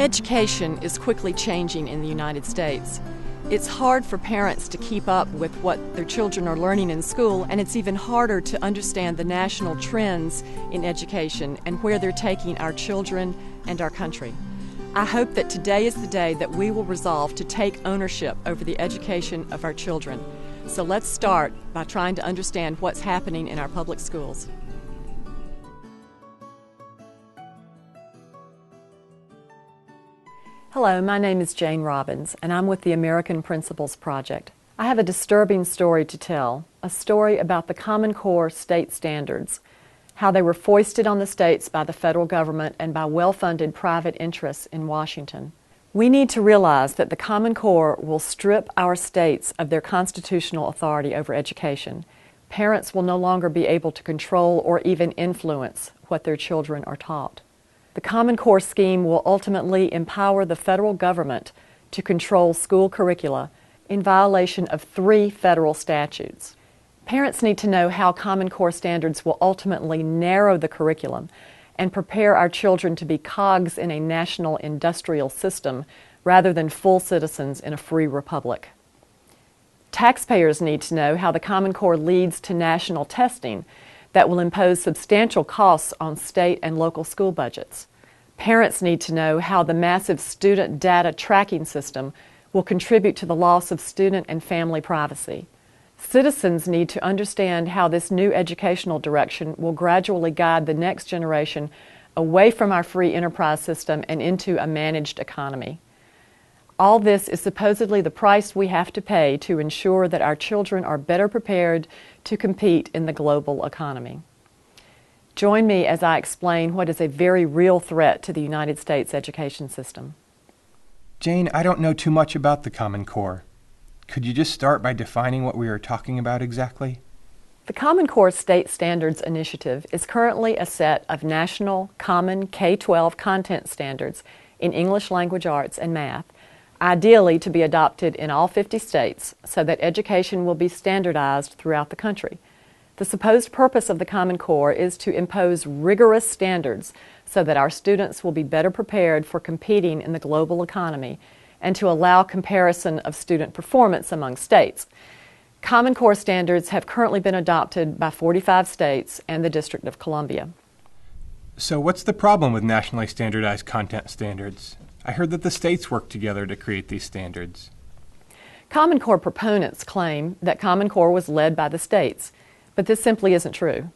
Education is quickly changing in the United States. It's hard for parents to keep up with what their children are learning in school, and it's even harder to understand the national trends in education and where they're taking our children and our country. I hope that today is the day that we will resolve to take ownership over the education of our children. So let's start by trying to understand what's happening in our public schools. Hello, my name is Jane Robbins, and I'm with the American Principles Project. I have a disturbing story to tell, a story about the Common Core state standards, how they were foisted on the states by the federal government and by well-funded private interests in Washington. We need to realize that the Common Core will strip our states of their constitutional authority over education. Parents will no longer be able to control or even influence what their children are taught. The Common Core scheme will ultimately empower the federal government to control school curricula in violation of 3 federal statutes. Parents need to know how Common Core standards will ultimately narrow the curriculum and prepare our children to be cogs in a national industrial system rather than full citizens in a free republic. Taxpayers need to know how the Common Core leads to national testing that will impose substantial costs on state and local school budgets. Parents need to know how the massive student data tracking system will contribute to the loss of student and family privacy. Citizens need to understand how this new educational direction will gradually guide the next generation away from our free enterprise system and into a managed economy. All this is supposedly the price we have to pay to ensure that our children are better prepared to compete in the global economy. Join me as I explain what is a very real threat to the United States education system. Jane, I don't know too much about the Common Core. Could you just start by defining what we are talking about exactly? The Common Core State Standards Initiative is currently a set of national common K-12 content standards in English language arts and math, ideally to be adopted in all 50 states so that education will be standardized throughout the country. The supposed purpose of the Common Core is to impose rigorous standards so that our students will be better prepared for competing in the global economy and to allow comparison of student performance among states. Common Core standards have currently been adopted by 45 states and the District of Columbia. So what's the problem with nationally standardized content standards? I heard that the states work together to create these standards. Common Core proponents claim that Common Core was led by the states, but this simply isn't true.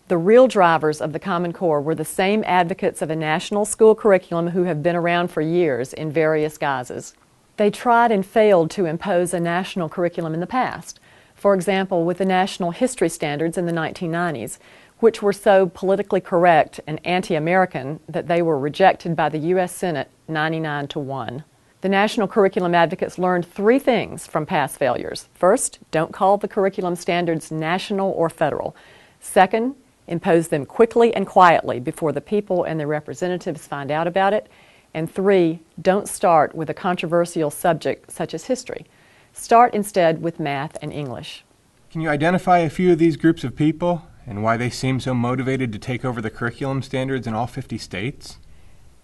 The real drivers of the Common Core were the same advocates of a national school curriculum who have been around for years in various guises. They tried and failed to impose a national curriculum in the past, for example with the national history standards in the 1990s, which were so politically correct and anti-American that they were rejected by the U.S. Senate 99-1. The national curriculum advocates learned 3 things from past failures. First, don't call the curriculum standards national or federal. Second, impose them quickly and quietly before the people and their representatives find out about it. And 3, don't start with a controversial subject such as history. Start instead with math and English. Can you identify a few of these groups of people and why they seem so motivated to take over the curriculum standards in all 50 states?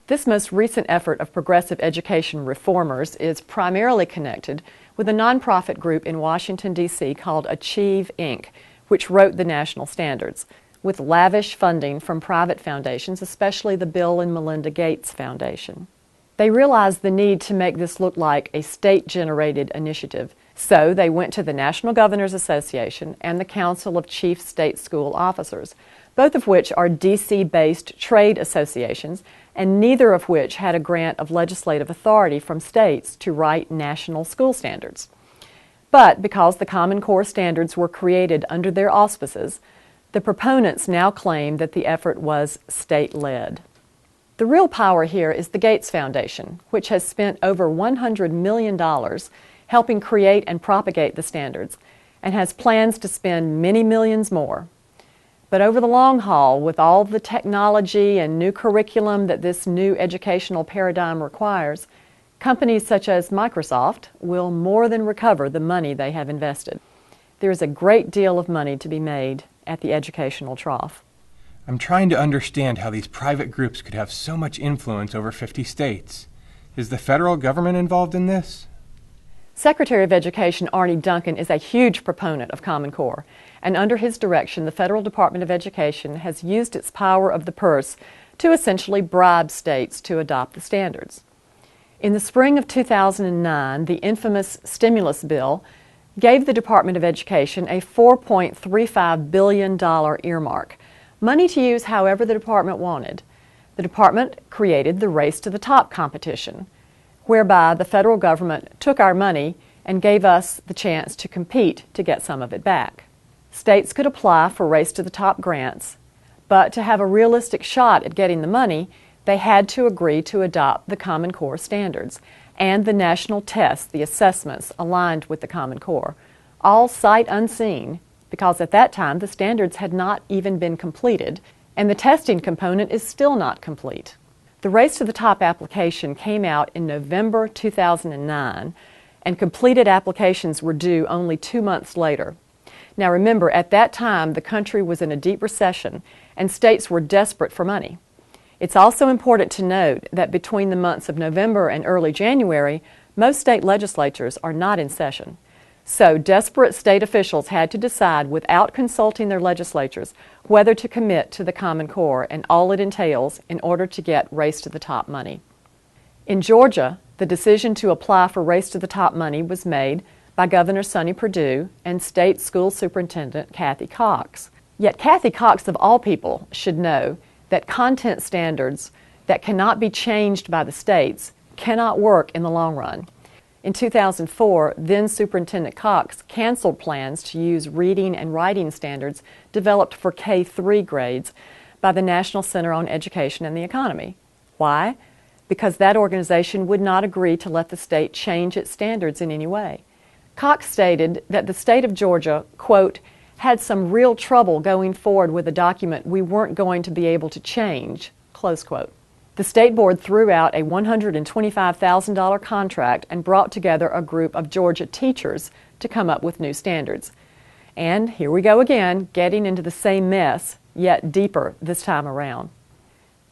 This most recent effort of progressive education reformers is primarily connected with a nonprofit group in Washington, D.C. called Achieve, Inc., which wrote the national standards, with lavish funding from private foundations, especially the Bill and Melinda Gates Foundation. They realized the need to make this look like a state-generated initiative, so they went to the National Governors Association and the Council of Chief State School Officers, both of which are D.C.-based trade associations, and neither of which had a grant of legislative authority from states to write national school standards. But because the Common Core standards were created under their auspices, the proponents now claim that the effort was state-led. The real power here is the Gates Foundation, which has spent over $100 million helping create and propagate the standards, and has plans to spend many millions more. But over the long haul, with all the technology and new curriculum that this new educational paradigm requires, companies such as Microsoft will more than recover the money they have invested. There is a great deal of money to be made at the educational trough. I'm trying to understand how these private groups could have so much influence over 50 states. Is the federal government involved in this? Secretary of Education Arne Duncan is a huge proponent of Common Core, and under his direction, the Federal Department of Education has used its power of the purse to essentially bribe states to adopt the standards. In the spring of 2009, the infamous stimulus bill gave the Department of Education a $4.35 billion earmark, money to use however the department wanted. The department created the Race to the Top competition, whereby the federal government took our money and gave us the chance to compete to get some of it back. States could apply for Race to the Top grants, but to have a realistic shot at getting the money, they had to agree to adopt the Common Core standards and the national tests, the assessments aligned with the Common Core, all sight unseen, because at that time the standards had not even been completed and the testing component is still not complete. The Race to the Top application came out in November 2009 and completed applications were due only 2 months later. Now remember, at that time the country was in a deep recession and states were desperate for money. It's also important to note that between the months of November and early January, most state legislatures are not in session. So desperate state officials had to decide without consulting their legislatures whether to commit to the Common Core and all it entails in order to get Race to the Top money. In Georgia, the decision to apply for Race to the Top money was made by Governor Sonny Perdue and State School Superintendent Kathy Cox. Yet Kathy Cox, of all people, should know that content standards that cannot be changed by the states cannot work in the long run. In 2004, then Superintendent Cox canceled plans to use reading and writing standards developed for K-3 grades by the National Center on Education and the Economy. Why? Because that organization would not agree to let the state change its standards in any way. Cox stated that the state of Georgia, quote, had some real trouble going forward with a document we weren't going to be able to change, close quote. The State Board threw out a $125,000 contract and brought together a group of Georgia teachers to come up with new standards. And here we go again, getting into the same mess, yet deeper this time around.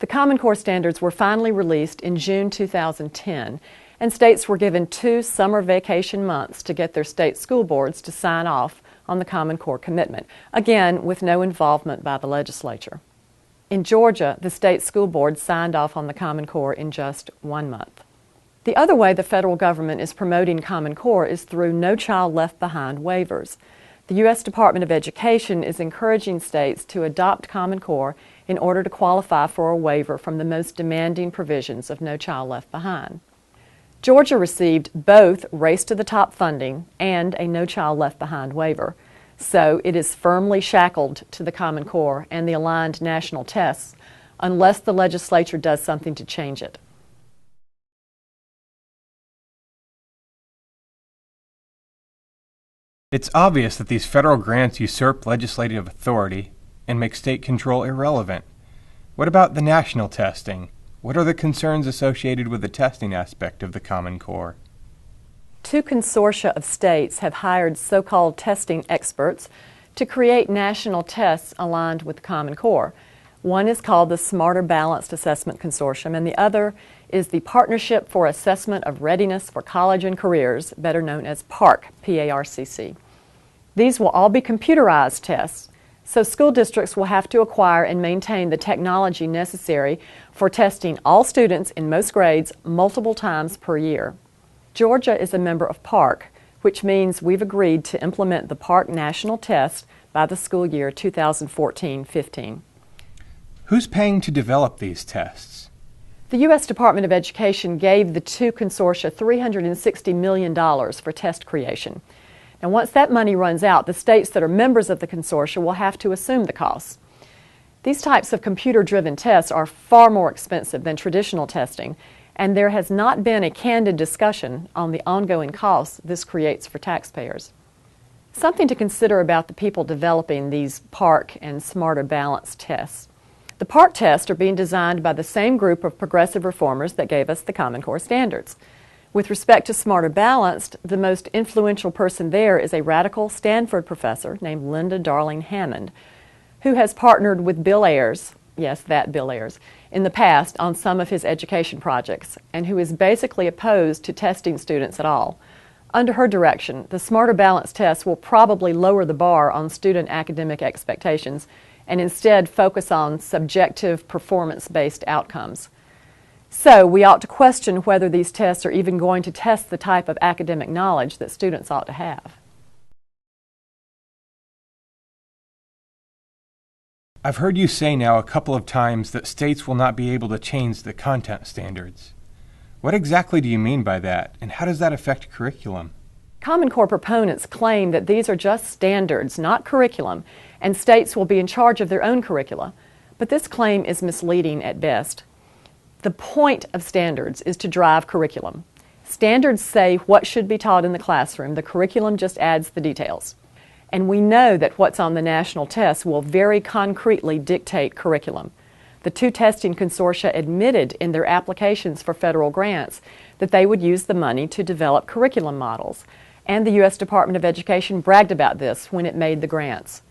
The Common Core standards were finally released in June 2010, and states were given 2 summer vacation months to get their state school boards to sign off on the Common Core commitment, again with no involvement by the legislature. In Georgia, the state school board signed off on the Common Core in just 1 month. The other way the federal government is promoting Common Core is through No Child Left Behind waivers. The U.S. Department of Education is encouraging states to adopt Common Core in order to qualify for a waiver from the most demanding provisions of No Child Left Behind. Georgia received both Race to the Top funding and a No Child Left Behind waiver. So it is firmly shackled to the Common Core and the aligned national tests unless the legislature does something to change it. It's obvious that these federal grants usurp legislative authority and make state control irrelevant. What about the national testing? What are the concerns associated with the testing aspect of the Common Core? 2 consortia of states have hired so-called testing experts to create national tests aligned with the Common Core. One is called the Smarter Balanced Assessment Consortium, and the other is the Partnership for Assessment of Readiness for College and Careers, better known as PARCC, P-A-R-C-C. These will all be computerized tests, so school districts will have to acquire and maintain the technology necessary for testing all students in most grades multiple times per year. Georgia is a member of PARCC, which means we've agreed to implement the PARCC national test by the school year 2014-15. Who's paying to develop these tests? The U.S. Department of Education gave the 2 consortia $360 million for test creation. And once that money runs out, the states that are members of the consortia will have to assume the costs. These types of computer-driven tests are far more expensive than traditional testing, and there has not been a candid discussion on the ongoing costs this creates for taxpayers. Something to consider about the people developing these PARCC and Smarter Balanced tests. The PARCC tests are being designed by the same group of progressive reformers that gave us the Common Core standards. With respect to Smarter Balanced, the most influential person there is a radical Stanford professor named Linda Darling Hammond, who has partnered with Bill Ayers, yes, that Bill Ayers, in the past on some of his education projects, and who is basically opposed to testing students at all. Under her direction, the Smarter Balance test will probably lower the bar on student academic expectations and instead focus on subjective performance-based outcomes. So we ought to question whether these tests are even going to test the type of academic knowledge that students ought to have. I've heard you say now a couple of times that states will not be able to change the content standards. What exactly do you mean by that, and how does that affect curriculum? Common Core proponents claim that these are just standards, not curriculum, and states will be in charge of their own curricula. But this claim is misleading at best. The point of standards is to drive curriculum. Standards say what should be taught in the classroom. The curriculum just adds the details. And we know that what's on the national tests will very concretely dictate curriculum. The two testing consortia admitted in their applications for federal grants that they would use the money to develop curriculum models. And the U.S. Department of Education bragged about this when it made the grants.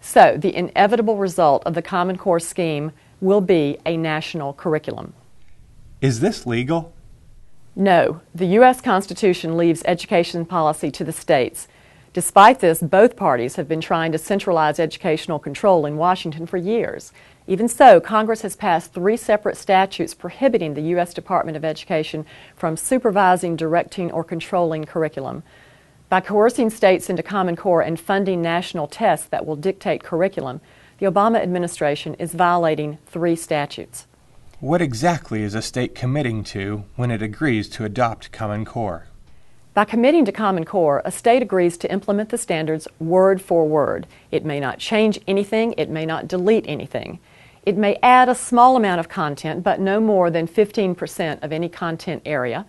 So the inevitable result of the Common Core scheme will be a national curriculum. Is this legal? No. The U.S. Constitution leaves education policy to the states. Despite this, both parties have been trying to centralize educational control in Washington for years. Even so, Congress has passed 3 separate statutes prohibiting the U.S. Department of Education from supervising, directing, or controlling curriculum. By coercing states into Common Core and funding national tests that will dictate curriculum, the Obama administration is violating 3 statutes. What exactly is a state committing to when it agrees to adopt Common Core? By committing to Common Core, a state agrees to implement the standards word for word. It may not change anything, it may not delete anything. It may add a small amount of content, but no more than 15% of any content area.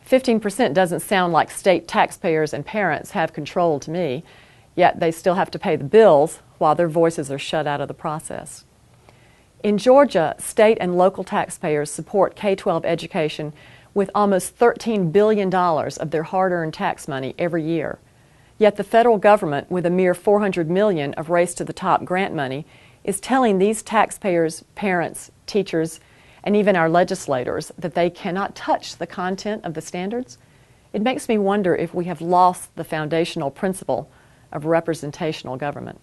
15% doesn't sound like state taxpayers and parents have control to me, yet they still have to pay the bills while their voices are shut out of the process. In Georgia, state and local taxpayers support K-12 education with almost $13 billion of their hard-earned tax money every year. Yet the federal government, with a mere $400 million of Race to the Top grant money, is telling these taxpayers, parents, teachers, and even our legislators that they cannot touch the content of the standards. It makes me wonder if we have lost the foundational principle of representational government.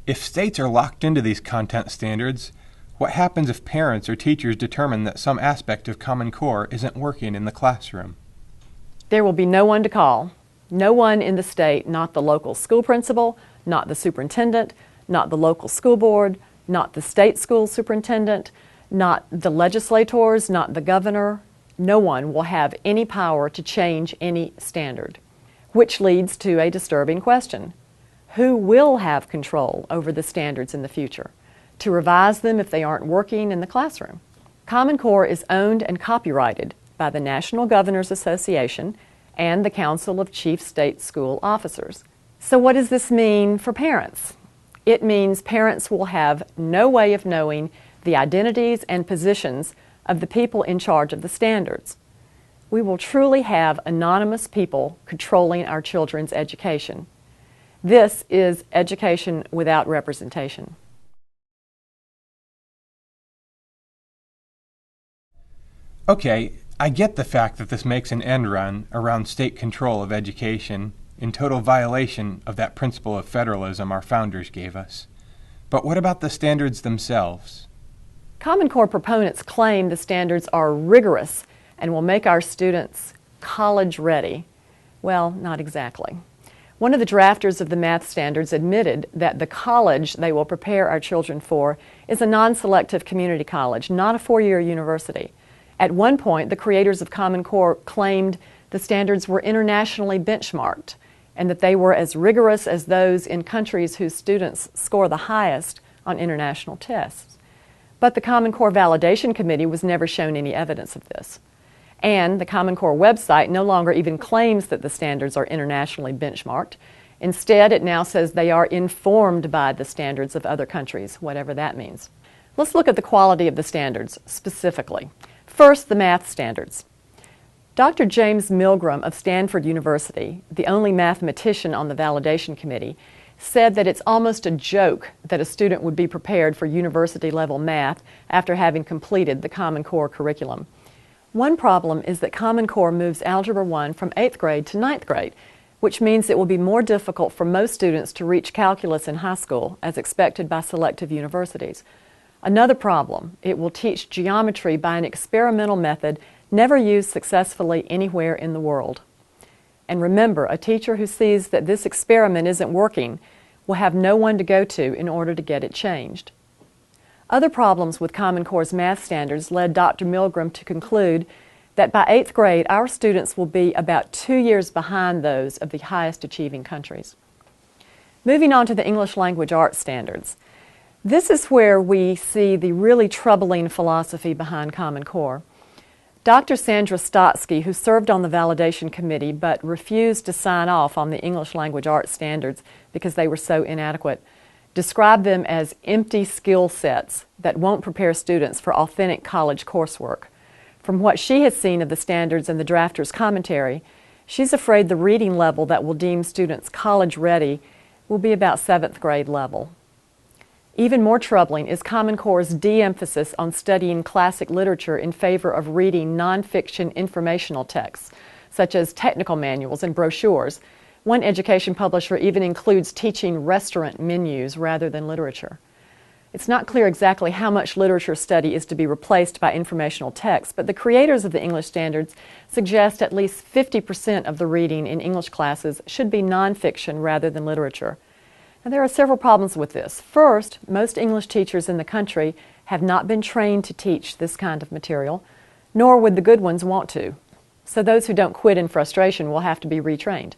If states are locked into these content standards, what happens if parents or teachers determine that some aspect of Common Core isn't working in the classroom? There will be no one to call. No one in the state, not the local school principal, not the superintendent, not the local school board, not the state school superintendent, not the legislators, not the governor. No one will have any power to change any standard, which leads to a disturbing question. Who will have control over the standards in the future, to revise them if they aren't working in the classroom? Common Core is owned and copyrighted by the National Governors Association and the Council of Chief State School Officers. So what does this mean for parents? It means parents will have no way of knowing the identities and positions of the people in charge of the standards. We will truly have anonymous people controlling our children's education. This is education without representation. Okay, I get the fact that this makes an end run around state control of education in total violation of that principle of federalism our founders gave us. But what about the standards themselves? Common Core proponents claim the standards are rigorous and will make our students college ready. Well, not exactly. One of the drafters of the math standards admitted that the college they will prepare our children for is a non-selective community college, not a 4-year university. At one point, the creators of Common Core claimed the standards were internationally benchmarked and that they were as rigorous as those in countries whose students score the highest on international tests. But the Common Core Validation Committee was never shown any evidence of this. And the Common Core website no longer even claims that the standards are internationally benchmarked. Instead, it now says they are informed by the standards of other countries, whatever that means. Let's look at the quality of the standards specifically. First, the math standards. Dr. James Milgram of Stanford University, the only mathematician on the validation committee, said that it's almost a joke that a student would be prepared for university-level math after having completed the Common Core curriculum. One problem is that Common Core moves Algebra 1 from 8th grade to 9th grade, which means it will be more difficult for most students to reach calculus in high school, as expected by selective universities. Another problem, it will teach geometry by an experimental method never used successfully anywhere in the world. And remember, a teacher who sees that this experiment isn't working will have no one to go to in order to get it changed. Other problems with Common Core's math standards led Dr. Milgram to conclude that by 8th grade, our students will be about 2 years behind those of the highest achieving countries. Moving on to the English language arts standards. This is where we see the really troubling philosophy behind Common Core. Dr. Sandra Stotsky, who served on the validation committee but refused to sign off on the English language arts standards because they were so inadequate, described them as empty skill sets that won't prepare students for authentic college coursework. From what she has seen of the standards and the drafter's commentary, she's afraid the reading level that will deem students college ready will be about 7th grade level. Even more troubling is Common Core's de-emphasis on studying classic literature in favor of reading nonfiction informational texts, such as technical manuals and brochures. One education publisher even includes teaching restaurant menus rather than literature. It's not clear exactly how much literature study is to be replaced by informational text, but the creators of the English standards suggest at least 50% of the reading in English classes should be nonfiction rather than literature. And there are several problems with this. First, most English teachers in the country have not been trained to teach this kind of material, nor would the good ones want to. So those who don't quit in frustration will have to be retrained.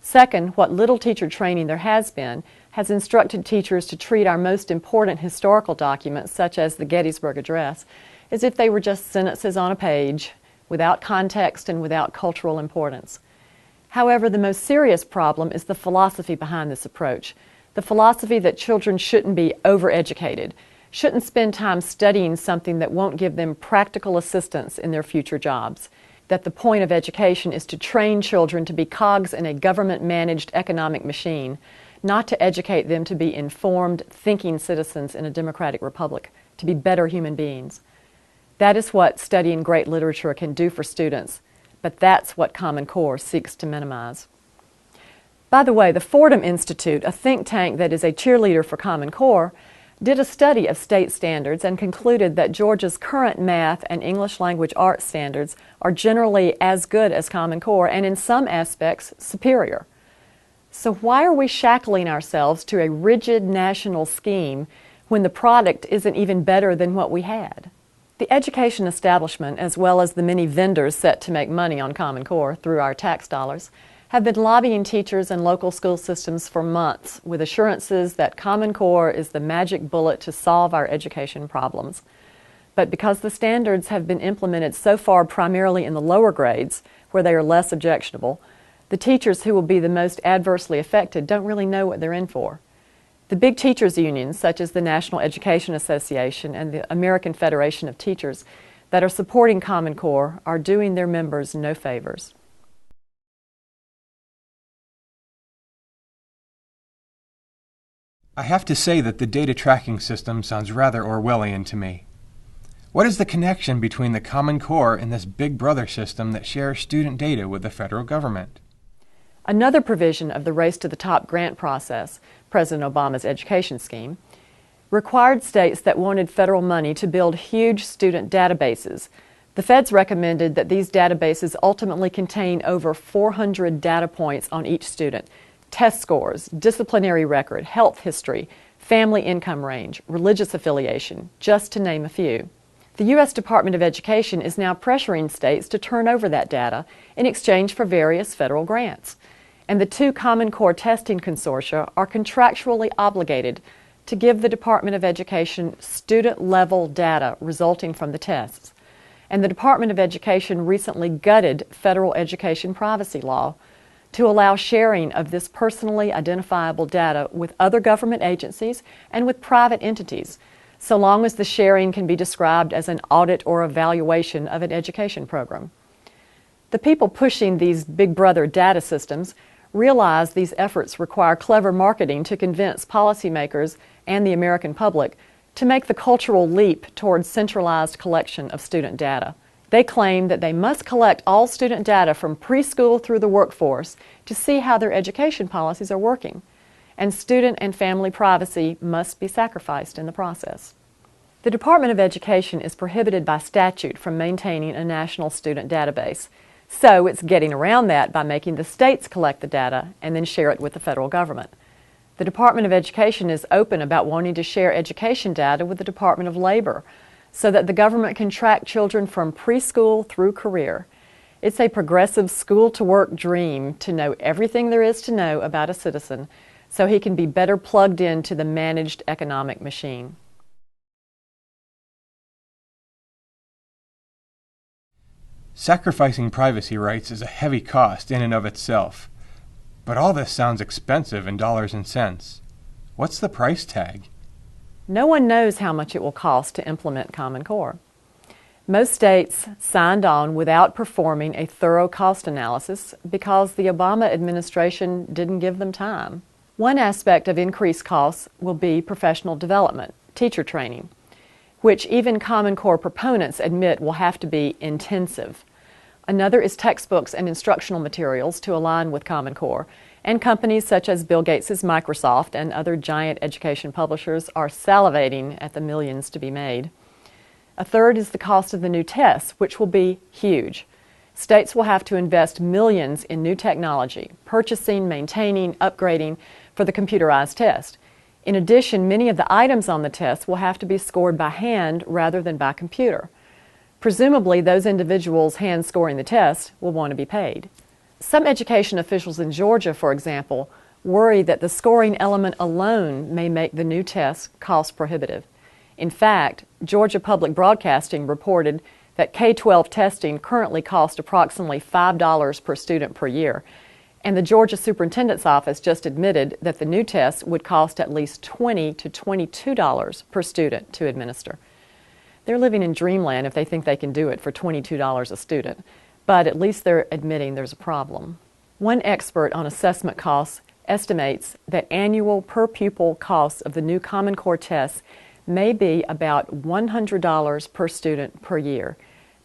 Second, what little teacher training there has been has instructed teachers to treat our most important historical documents, such as the Gettysburg Address, as if they were just sentences on a page, without context and without cultural importance. However, the most serious problem is the philosophy behind this approach. The philosophy that children shouldn't be overeducated, shouldn't spend time studying something that won't give them practical assistance in their future jobs, that the point of education is to train children to be cogs in a government-managed economic machine, not to educate them to be informed, thinking citizens in a democratic republic, to be better human beings. That is what studying great literature can do for students, but that's what Common Core seeks to minimize. By the way, the Fordham Institute, a think tank that is a cheerleader for Common Core, did a study of state standards and concluded that Georgia's current math and English language arts standards are generally as good as Common Core and in some aspects superior. So why are we shackling ourselves to a rigid national scheme when the product isn't even better than what we had? The education establishment, as well as the many vendors set to make money on Common Core through our tax dollars, have been lobbying teachers and local school systems for months with assurances that Common Core is the magic bullet to solve our education problems. But because the standards have been implemented so far primarily in the lower grades, where they are less objectionable, the teachers who will be the most adversely affected don't really know what they're in for. The big teachers' unions, such as the National Education Association and the American Federation of Teachers, that are supporting Common Core are doing their members no favors. I have to say that the data tracking system sounds rather Orwellian to me. What is the connection between the Common Core and this Big Brother system that shares student data with the federal government? Another provision of the Race to the Top grant process, President Obama's education scheme, required states that wanted federal money to build huge student databases. The feds recommended that these databases ultimately contain over 400 data points on each student: test scores, disciplinary record, health history, family income range, religious affiliation, just to name a few. The U.S. Department of Education is now pressuring states to turn over that data in exchange for various federal grants. And the two Common Core testing consortia are contractually obligated to give the Department of Education student-level data resulting from the tests. And the Department of Education recently gutted federal education privacy law to allow sharing of this personally identifiable data with other government agencies and with private entities, so long as the sharing can be described as an audit or evaluation of an education program. The people pushing these Big Brother data systems realize these efforts require clever marketing to convince policymakers and the American public to make the cultural leap towards centralized collection of student data. They claim that they must collect all student data from preschool through the workforce to see how their education policies are working, and student and family privacy must be sacrificed in the process. The Department of Education is prohibited by statute from maintaining a national student database, so it's getting around that by making the states collect the data and then share it with the federal government. The Department of Education is open about wanting to share education data with the Department of Labor so that the government can track children from preschool through career. It's a progressive school-to-work dream to know everything there is to know about a citizen so he can be better plugged into the managed economic machine. Sacrificing privacy rights is a heavy cost in and of itself. But all this sounds expensive in dollars and cents. What's the price tag? No one knows how much it will cost to implement Common Core. Most states signed on without performing a thorough cost analysis because the Obama administration didn't give them time. One aspect of increased costs will be professional development, teacher training, which even Common Core proponents admit will have to be intensive. Another is textbooks and instructional materials to align with Common Core, and companies such as Bill Gates' Microsoft and other giant education publishers are salivating at the millions to be made. A third is the cost of the new tests, which will be huge. States will have to invest millions in new technology, purchasing, maintaining, upgrading for the computerized test. In addition, many of the items on the test will have to be scored by hand rather than by computer. Presumably, those individuals hand scoring the test will want to be paid. Some education officials in Georgia, for example, worry that the scoring element alone may make the new test cost prohibitive. In fact, Georgia Public Broadcasting reported that K-12 testing currently costs approximately $5 per student per year, and the Georgia Superintendent's Office just admitted that the new test would cost at least $20 to $22 per student to administer. They're living in dreamland if they think they can do it for $22 a student, but at least they're admitting there's a problem. One expert on assessment costs estimates that annual per pupil costs of the new Common Core tests may be about $100 per student per year.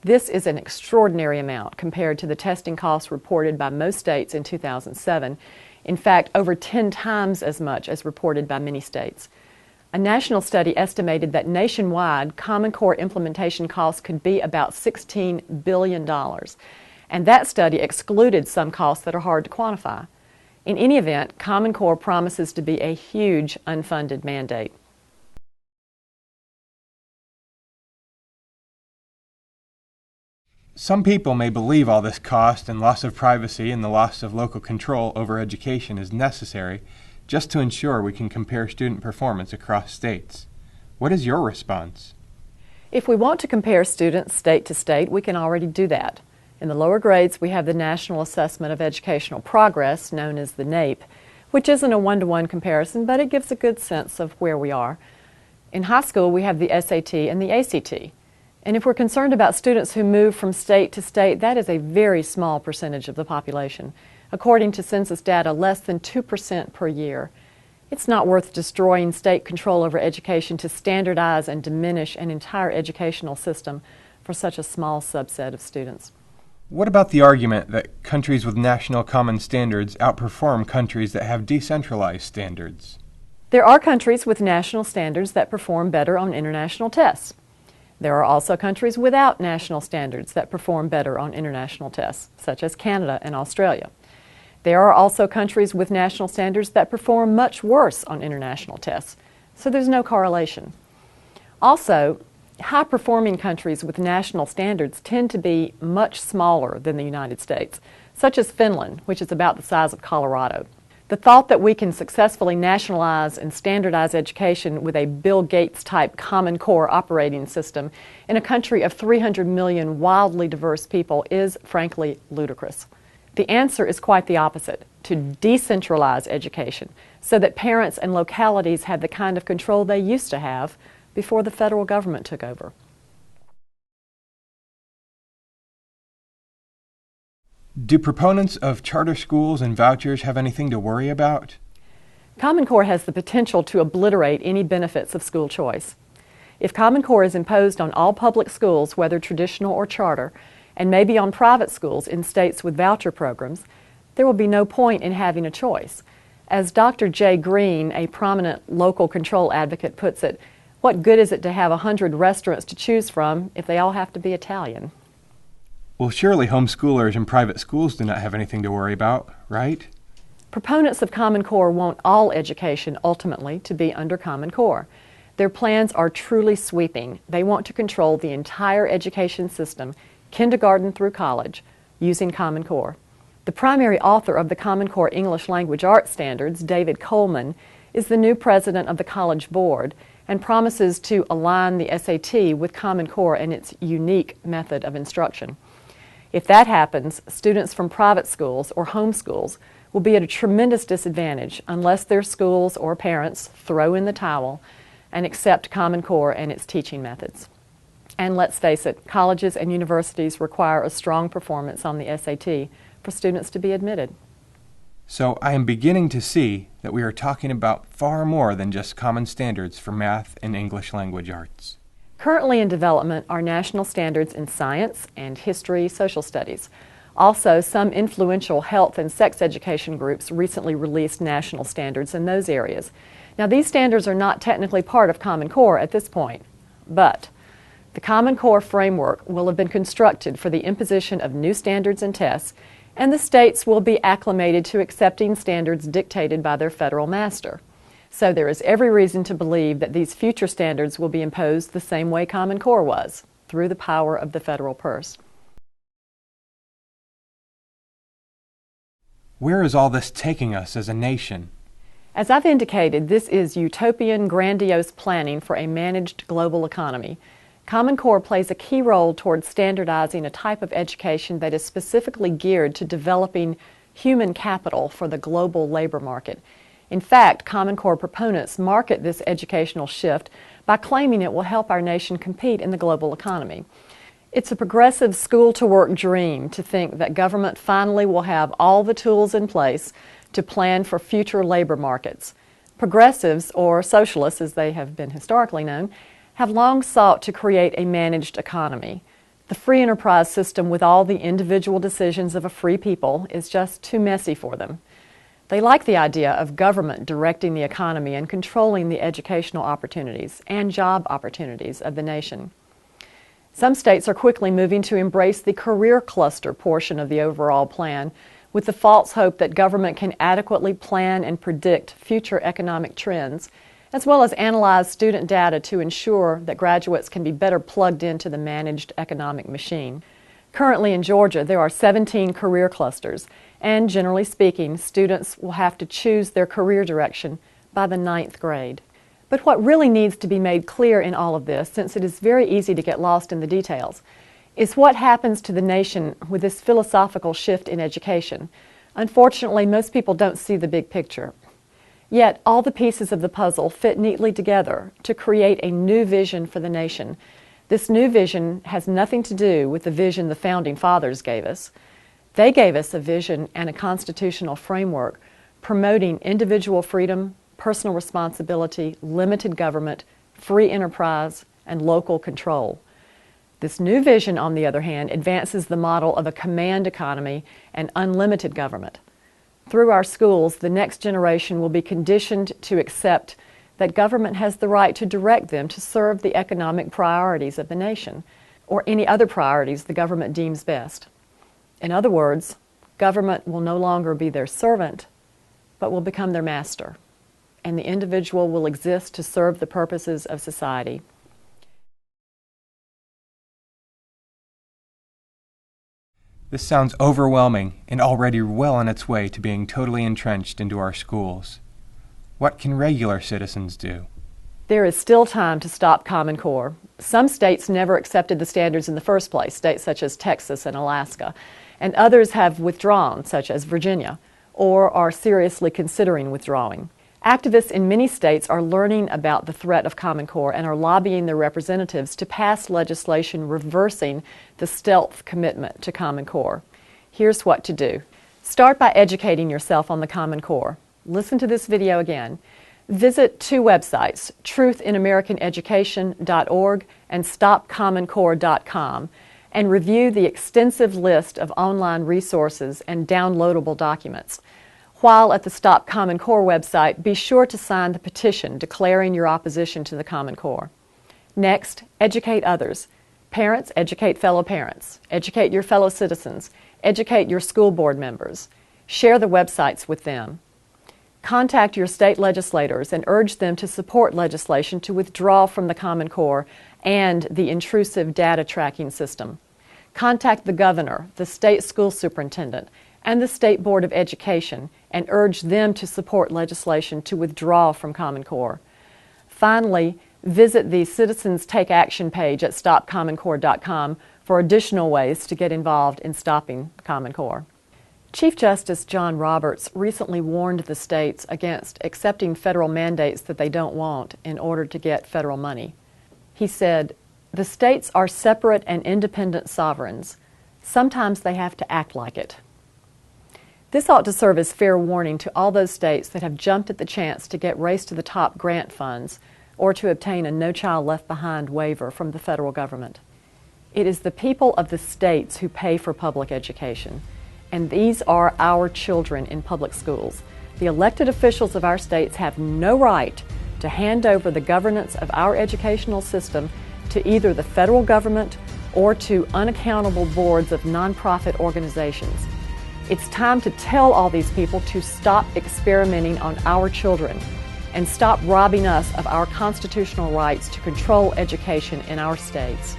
This is an extraordinary amount compared to the testing costs reported by most states in 2007. In fact, over 10 times as much as reported by many states. A national study estimated that nationwide Common Core implementation costs could be about $16 billion. And that study excluded some costs that are hard to quantify. In any event, Common Core promises to be a huge unfunded mandate. Some people may believe all this cost and loss of privacy and the loss of local control over education is necessary just to ensure we can compare student performance across states. What is your response? If we want to compare students state to state, we can already do that. In the lower grades, we have the National Assessment of Educational Progress, known as the NAEP, which isn't a one-to-one comparison, but it gives a good sense of where we are. In high school, we have the SAT and the ACT. And if we're concerned about students who move from state to state, that is a very small percentage of the population. According to census data, less than 2% per year. It's not worth destroying state control over education to standardize and diminish an entire educational system for such a small subset of students. What about the argument that countries with national common standards outperform countries that have decentralized standards? There are countries with national standards that perform better on international tests. There are also countries without national standards that perform better on international tests, such as Canada and Australia. There are also countries with national standards that perform much worse on international tests, so there's no correlation. Also, high-performing countries with national standards tend to be much smaller than the United States, such as Finland, which is about the size of Colorado. The thought that we can successfully nationalize and standardize education with a Bill Gates-type Common Core operating system in a country of 300 million wildly diverse people is, frankly, ludicrous. The answer is quite the opposite, to decentralize education so that parents and localities have the kind of control they used to have before the federal government took over. Do proponents of charter schools and vouchers have anything to worry about? Common Core has the potential to obliterate any benefits of school choice. If Common Core is imposed on all public schools, whether traditional or charter, and maybe on private schools in states with voucher programs, there will be no point in having a choice. As Dr. Jay Green, a prominent local control advocate, puts it, what good is it to have 100 restaurants to choose from if they all have to be Italian? Well, surely homeschoolers and private schools do not have anything to worry about, right? Proponents of Common Core want all education ultimately to be under Common Core. Their plans are truly sweeping. They want to control the entire education system, kindergarten through college, using Common Core. The primary author of the Common Core English Language Arts Standards, David Coleman, is the new president of the College Board and promises to align the SAT with Common Core and its unique method of instruction. If that happens, students from private schools or homeschools will be at a tremendous disadvantage unless their schools or parents throw in the towel and accept Common Core and its teaching methods. And let's face it, colleges and universities require a strong performance on the SAT for students to be admitted. So I am beginning to see that we are talking about far more than just common standards for math and English language arts. Currently in development are national standards in science and history, social studies. Also, some influential health and sex education groups recently released national standards in those areas. Now, these standards are not technically part of Common Core at this point, but the Common Core framework will have been constructed for the imposition of new standards and tests, and the states will be acclimated to accepting standards dictated by their federal master. So there is every reason to believe that these future standards will be imposed the same way Common Core was, through the power of the federal purse. Where is all this taking us as a nation? As I've indicated, this is utopian, grandiose planning for a managed global economy. Common Core plays a key role towards standardizing a type of education that is specifically geared to developing human capital for the global labor market. In fact, Common Core proponents market this educational shift by claiming it will help our nation compete in the global economy. It's a progressive school-to-work dream to think that government finally will have all the tools in place to plan for future labor markets. Progressives, or socialists as they have been historically known, have long sought to create a managed economy. The free enterprise system with all the individual decisions of a free people is just too messy for them. They like the idea of government directing the economy and controlling the educational opportunities and job opportunities of the nation. Some states are quickly moving to embrace the career cluster portion of the overall plan, with the false hope that government can adequately plan and predict future economic trends, as well as analyze student data to ensure that graduates can be better plugged into the managed economic machine. Currently in Georgia, there are 17 career clusters, and generally speaking, students will have to choose their career direction by the 9th grade. But what really needs to be made clear in all of this, since it is very easy to get lost in the details, is what happens to the nation with this philosophical shift in education. Unfortunately, most people don't see the big picture. Yet, all the pieces of the puzzle fit neatly together to create a new vision for the nation. This new vision has nothing to do with the vision the Founding Fathers gave us. They gave us a vision and a constitutional framework promoting individual freedom, personal responsibility, limited government, free enterprise, and local control. This new vision, on the other hand, advances the model of a command economy and unlimited government. Through our schools, the next generation will be conditioned to accept that government has the right to direct them to serve the economic priorities of the nation, or any other priorities the government deems best. In other words, government will no longer be their servant, but will become their master, and the individual will exist to serve the purposes of society. This sounds overwhelming and already well on its way to being totally entrenched into our schools. What can regular citizens do? There is still time to stop Common Core. Some states never accepted the standards in the first place, states such as Texas and Alaska, and others have withdrawn, such as Virginia, or are seriously considering withdrawing. Activists in many states are learning about the threat of Common Core and are lobbying their representatives to pass legislation reversing the stealth commitment to Common Core. Here's what to do. Start by educating yourself on the Common Core. Listen to this video again. Visit two websites, truthinamericaneducation.org and stopcommoncore.com, and review the extensive list of online resources and downloadable documents. While at the Stop Common Core website, be sure to sign the petition declaring your opposition to the Common Core. Next, educate others. Parents, educate fellow parents. Educate your fellow citizens. Educate your school board members. Share the websites with them. Contact your state legislators and urge them to support legislation to withdraw from the Common Core and the intrusive data tracking system. Contact the governor, the state school superintendent, and the State Board of Education and urge them to support legislation to withdraw from Common Core. Finally, visit the Citizens Take Action page at stopcommoncore.com for additional ways to get involved in stopping Common Core. Chief Justice John Roberts recently warned the states against accepting federal mandates that they don't want in order to get federal money. He said, "The states are separate and independent sovereigns. Sometimes they have to act like it." This ought to serve as fair warning to all those states that have jumped at the chance to get Race to the Top grant funds or to obtain a No Child Left Behind waiver from the federal government. It is the people of the states who pay for public education, and these are our children in public schools. The elected officials of our states have no right to hand over the governance of our educational system to either the federal government or to unaccountable boards of nonprofit organizations. It's time to tell all these people to stop experimenting on our children and stop robbing us of our constitutional rights to control education in our states.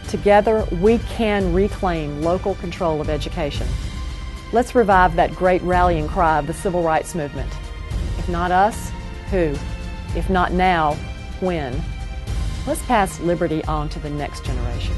Together, we can reclaim local control of education. Let's revive that great rallying cry of the civil rights movement. If not us, who? If not now, when? Let's pass liberty on to the next generation.